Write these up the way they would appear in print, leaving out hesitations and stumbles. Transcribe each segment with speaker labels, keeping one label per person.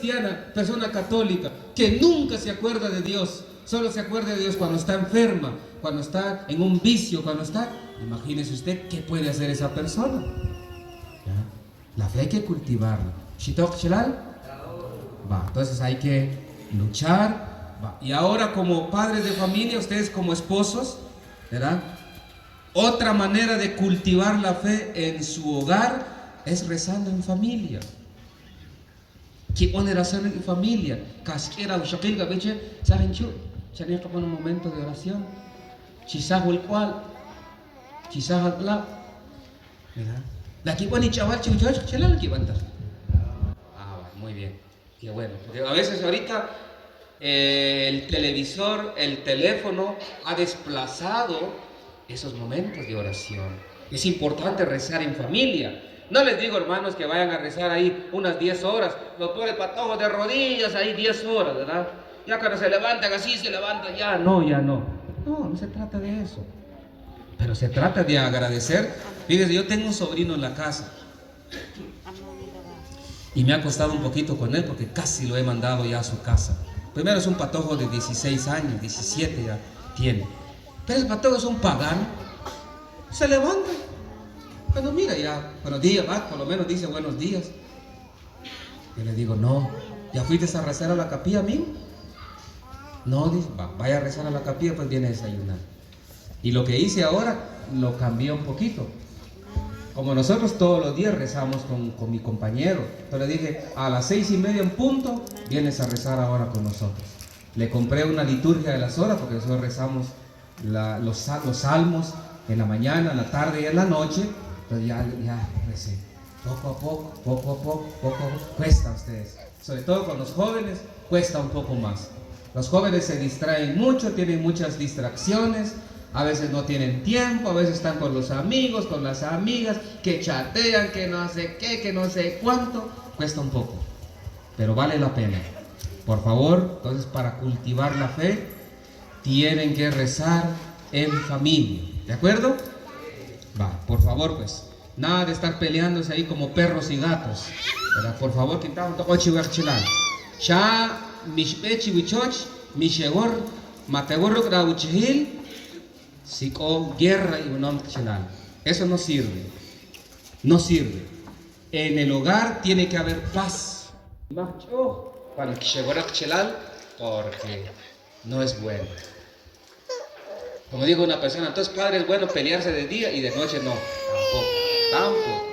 Speaker 1: cristiana, persona católica, que nunca se acuerda de Dios, solo se acuerda de Dios cuando está enferma, cuando está en un vicio, cuando está... Imagínese usted qué puede hacer esa persona. ¿Ya? La fe hay que cultivarla. ¿Shitok Shelal? Va, entonces hay que luchar. Va. Y ahora como padres de familia, ustedes como esposos, ¿verdad? Otra manera de cultivar la fe en su hogar es rezando en familia. ¿Qué pone oración en familia? Casquera o shakilga, ¿veche? ¿Saben chu? ¿Se han un momento de oración? Chisajo el cual, chisajo el la. ¿Verdad? La que pone chaval, chuchoch, chelal, que van. Ah, muy bien. Qué bueno. Porque a veces ahorita el televisor, el teléfono ha desplazado esos momentos de oración. Es importante rezar en familia. No les digo, hermanos, que vayan a rezar ahí unas 10 horas. Los pobres patojos de rodillas ahí 10 horas, ¿verdad? Ya cuando se levantan así, se levantan, ya no. No se trata de eso. Pero se trata de agradecer. Fíjense, yo tengo un sobrino en la casa. Y me ha costado un poquito con él porque casi lo he mandado ya a su casa. Primero es un patojo de 16 años, 17 ya tiene. Pero el patojo es un pagano. Se levanta. Cuando mira ya, buenos días, va, por lo menos dice buenos días. Yo le digo, no, ¿ya fuiste a rezar a la capilla, amigo? No, dice, vaya a rezar a la capilla, pues viene a desayunar. Y lo que hice ahora, lo cambié un poquito. Como nosotros todos los días rezamos con mi compañero, entonces le dije, a las 6:30 en punto, vienes a rezar ahora con nosotros. Le compré una liturgia de las horas, porque nosotros rezamos los salmos en la mañana, en la tarde y en la noche. Entonces ya recé. Poco a poco, cuesta a ustedes. Sobre todo con los jóvenes, cuesta un poco más. Los jóvenes se distraen mucho, tienen muchas distracciones. A veces no tienen tiempo, a veces están con los amigos, con las amigas, que chatean, que no sé qué, que no sé cuánto. Cuesta un poco, pero vale la pena. Por favor, entonces para cultivar la fe, tienen que rezar en familia. ¿De acuerdo? Va, por favor, pues. Nada de estar peleándose ahí como perros y gatos. ¿Verdad? Por favor, quintamos tocochi huachilal. Ya, mishpechi wichoch, mishegor, mategor grauchihil. Sico guerra y un chelal. Eso no sirve. No sirve. En el hogar tiene que haber paz. Para que llegara chelal, porque no es bueno. Como digo una persona, entonces padre es bueno pelearse de día y de noche no. Tampoco.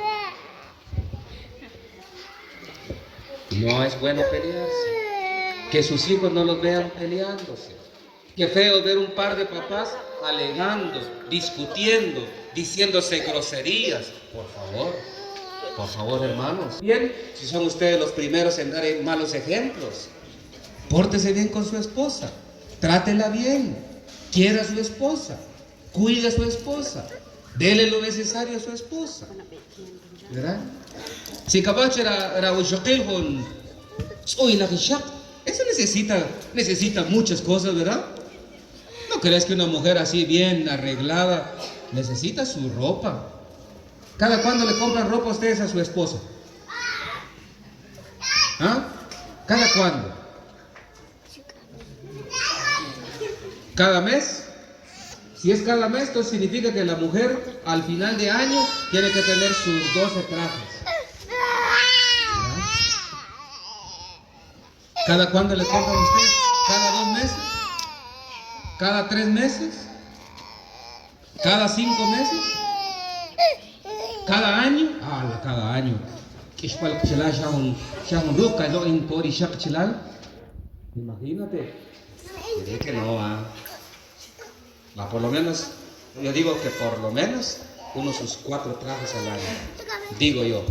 Speaker 1: No es bueno pelearse. Que sus hijos no los vean peleándose. Qué feo ver un par de papás alegando, discutiendo, diciéndose groserías. Por favor, hermanos. Bien, si son ustedes los primeros en dar malos ejemplos, pórtese bien con su esposa, trátela bien, quiera a su esposa, cuide a su esposa, dele lo necesario a su esposa. ¿Verdad? Si capaz era un shokil con uy la hishak, eso necesita muchas cosas, ¿verdad? ¿No crees que una mujer así bien arreglada necesita su ropa? ¿Cada cuándo le compran ropa a ustedes a su esposa? ¿Ah? ¿Cada cuándo? ¿Cada mes? Si es cada mes, entonces significa que la mujer al final de año tiene que tener sus 12 trajes. ¿Verdad? ¿Cada cuándo le compran a ustedes? ¿Cada 2 meses? ¿Cada 3 meses? ¿Cada 5 meses? ¿Cada año? Cada año. Imagínate. Diré que no, por lo menos, yo digo que por lo menos sus 4 trajes al año. Digo yo.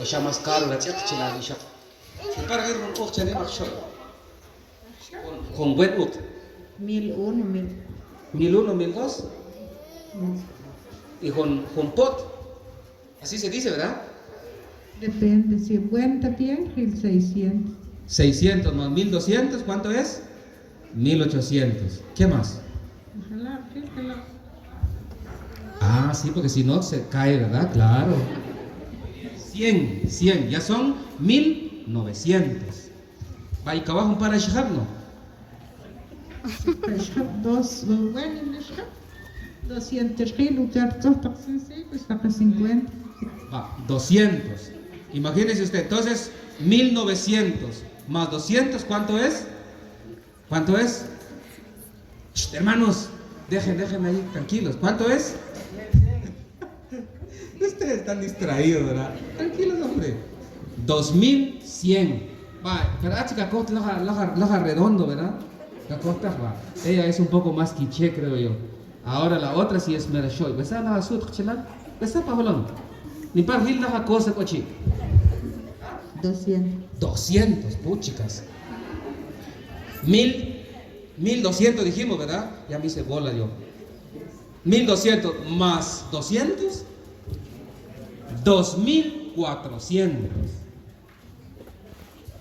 Speaker 1: O sea, más caro la chilal. Para ver un ojo con buen ojo.
Speaker 2: 1001,
Speaker 1: 1001, 1002. Y con pot. Así se dice, ¿verdad?
Speaker 2: Depende, si es buen tapián, 600.
Speaker 1: 600 más 1200, ¿cuánto es? 1800. ¿Qué más?
Speaker 2: Ojalá.
Speaker 1: Sí, porque si no se cae, ¿verdad? Claro. 100, ya son 1000 1900. Va, y cabajo un para shahab, ¿no?
Speaker 2: Dos, bueno, 200 kilos, 50.
Speaker 1: Va, 200. Imagínese usted, entonces 1900 más 200, ¿cuánto es? ¿Cuánto es? Shh, hermanos, déjenme ahí tranquilos. ¿Cuánto es? Ustedes están distraídos, ¿verdad? Tranquilos, hombre. 2100. Va, pero chica, laja redondo, ¿verdad? La costa va. Ella es un poco más quiché, creo yo. Ahora la otra sí es merashoy. ¿Ves a la sud, chelar? ¿Ves a paholón? Ni para gil la cosa, cochi. 200, puchicas. 1200 dijimos, ¿verdad? Ya me hice bola yo. 1200 más 200, 2400.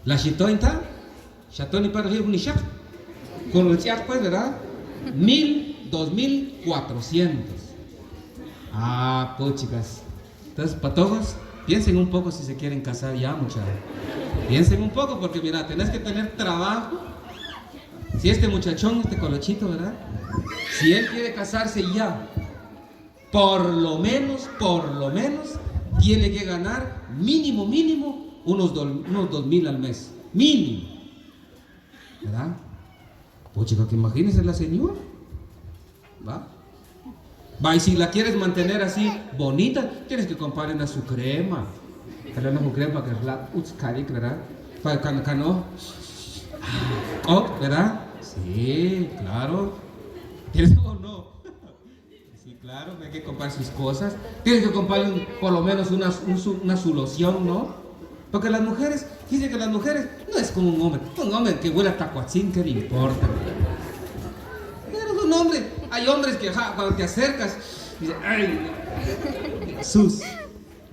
Speaker 1: La chitointa, chatón y para gil un ishak. Con el chat, pues, ¿verdad? 2400. Ah, puchicas. Entonces, patojos, piensen un poco si se quieren casar ya, muchachos. Piensen un poco, porque mira, tenés que tener trabajo. Si este muchachón, este colochito, ¿verdad? Si él quiere casarse ya, por lo menos, tiene que ganar mínimo, unos 2000 al mes. Mínimo. ¿Verdad? Pues chico, que imagínense la señora. ¿Va? Va, y si la quieres mantener así bonita, tienes que comprarle su crema. Pero no es crema que es la utskarik, ¿verdad? Para cano. Oh, ¿verdad? Sí, claro. ¿Quieres o no? Sí, claro, hay que comprar sus cosas. Tienes que comprarle por lo menos una solución, ¿no? Porque las mujeres, fíjense que las mujeres no es como un hombre que huele a tacuachín, ¿qué le importa? Pero un hombre, hay hombres que cuando te acercas, dicen, ay, sus.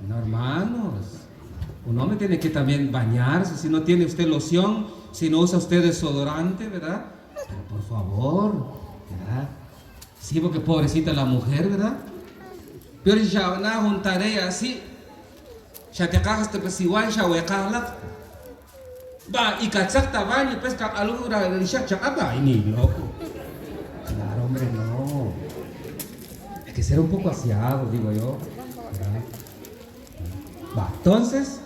Speaker 1: No, hermanos, un hombre tiene que también bañarse, si no tiene usted loción, si no usa usted desodorante, ¿verdad? Pero por favor, ¿verdad? Sí, porque pobrecita la mujer, ¿verdad? Pero ya van a juntar así. Ya te cagas, te pesiwan, ya huecala. Va, y cachacta baño, pues que alura el shak va, y ni loco. Claro, hombre, no. Hay que ser un poco aseado, digo yo. ¿Verdad? Va, entonces,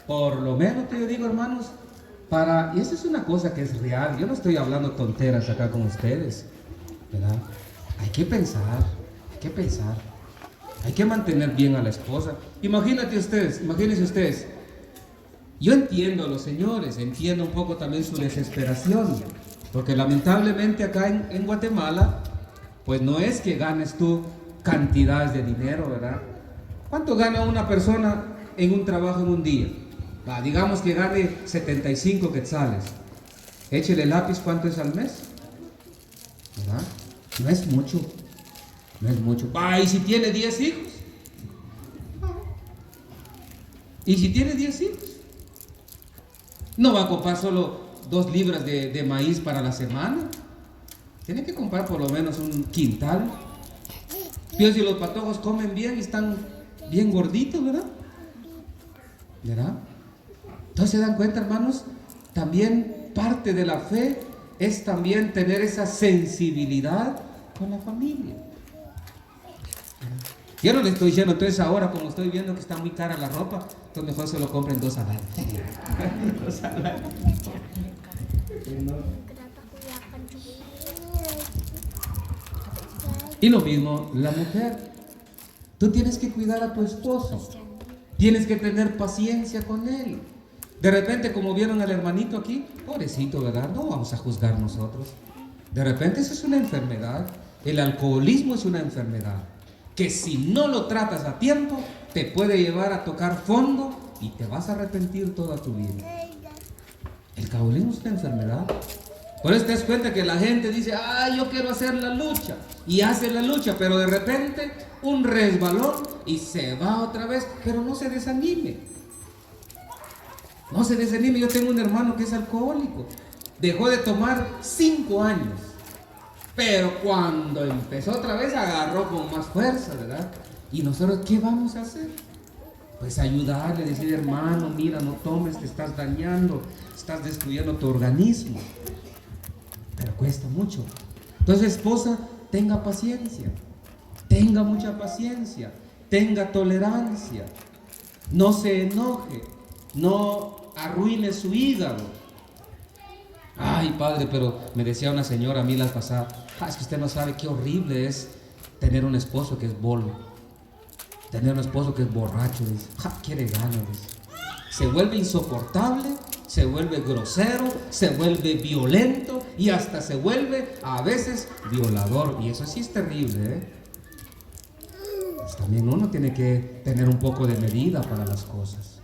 Speaker 1: por lo menos te digo, hermanos, y esa es una cosa que es real. Yo no estoy hablando tonteras acá con ustedes, ¿verdad? Hay que pensar. Hay que mantener bien a la esposa. Imagínense ustedes. Yo entiendo a los señores, entiendo un poco también su desesperación, porque lamentablemente acá en Guatemala, pues no es que ganes tú cantidades de dinero, ¿verdad? ¿Cuánto gana una persona en un trabajo en un día? Va, digamos que gane 75 quetzales. Échele lápiz, ¿cuánto es al mes? ¿Verdad? No es mucho. Va, ¿y si tiene 10 hijos? ¿Y si tiene 10 hijos? No va a comprar solo 2 libras de maíz para la semana. Tiene que comprar por lo menos un quintal. Pero si los patojos comen bien y están bien gorditos, ¿verdad? Entonces se dan cuenta, hermanos, también parte de la fe es también tener esa sensibilidad con la familia. Yo no le estoy diciendo, entonces ahora como estoy viendo que está muy cara la ropa, entonces mejor se lo compren 2 al año. 2 al año. Y lo mismo la mujer. Tú tienes que cuidar a tu esposo. Tienes que tener paciencia con él. De repente, como vieron al hermanito aquí, pobrecito, ¿verdad? No vamos a juzgar nosotros. De repente eso es una enfermedad. El alcoholismo es una enfermedad que si no lo tratas a tiempo, te puede llevar a tocar fondo y te vas a arrepentir toda tu vida. El alcoholismo es una enfermedad. Por eso te das cuenta que la gente dice, yo quiero hacer la lucha. Y hace la lucha, pero de repente un resbalón y se va otra vez. Pero no se desanime. No se desanime. Yo tengo un hermano que es alcohólico. Dejó de tomar 5 años. Pero cuando empezó otra vez agarró con más fuerza, ¿verdad? ¿Y nosotros qué vamos a hacer? Pues ayudarle, decir, hermano, mira, no tomes, te estás dañando, estás destruyendo tu organismo. Pero cuesta mucho. Entonces, esposa, tenga paciencia, tenga mucha paciencia, tenga tolerancia, no se enoje, no arruine su hígado. Ay, padre, pero me decía una señora a mí la pasada, es que usted no sabe qué horrible es tener un esposo que es bolo, tener un esposo que es borracho, dice, quiere ganas, dice. Se vuelve insoportable, se vuelve grosero, se vuelve violento y hasta se vuelve a veces violador. Y eso sí es terrible, ¿eh? Pues también uno tiene que tener un poco de medida para las cosas.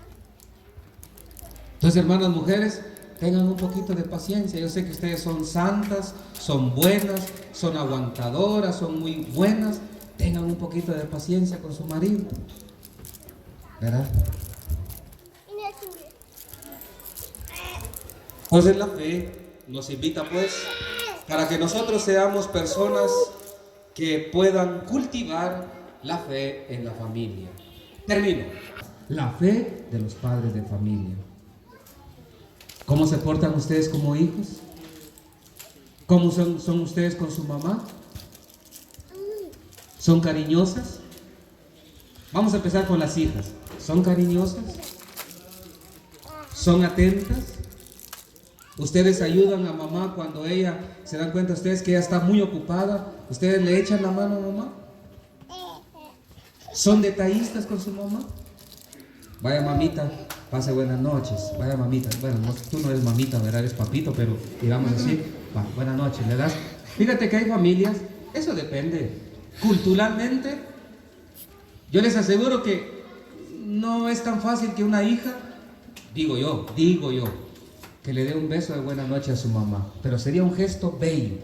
Speaker 1: Entonces, hermanas mujeres, tengan un poquito de paciencia. Yo sé que ustedes son santas, son buenas, son aguantadoras, son muy buenas. Tengan un poquito de paciencia con su marido, ¿verdad? Pues en la fe nos invita pues para que nosotros seamos personas que puedan cultivar la fe en la familia. Termino. La fe de los padres de familia. ¿Cómo se portan ustedes como hijos? ¿Cómo son ustedes con su mamá? ¿Son cariñosas? Vamos a empezar con las hijas. ¿Son cariñosas? ¿Son atentas? Ustedes ayudan a mamá cuando ella, se dan cuenta ustedes que ella está muy ocupada, ustedes le echan la mano a mamá. ¿Son detallistas con su mamá? Vaya mamita, pase buenas noches. Vaya mamita, bueno, tú no eres mamita, ¿verdad? Eres papito, pero digamos así, buenas noches, ¿le das? Fíjate que hay familias, eso depende. Culturalmente, yo les aseguro que no es tan fácil que una hija, digo yo, que le dé un beso de buena noche a su mamá, pero sería un gesto bello.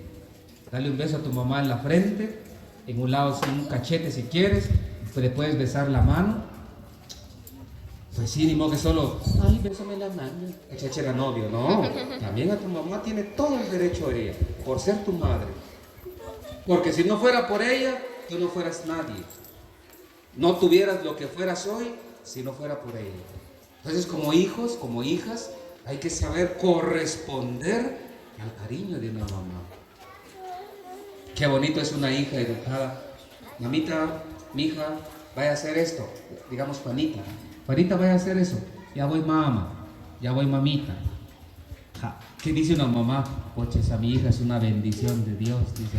Speaker 1: Dale un beso a tu mamá en la frente, en un lado un cachete si quieres, pues le puedes besar la mano. Pues sí, ni modo que solo, ay, bésame la mano. Echa era novio, no. También a tu mamá tiene todo el derecho ella, por ser tu madre. Porque si no fuera por ella, tú no fueras nadie. No tuvieras lo que fueras hoy si no fuera por ella. Entonces, como hijos, como hijas, hay que saber corresponder al cariño de una mamá. Qué bonito es una hija educada. Mamita, mija, vaya a hacer esto. Digamos, Juanita, vaya a hacer eso. Ya voy mamá, ya voy mamita. ¿Qué dice una mamá? Poches, a mi hija es una bendición de Dios, dice.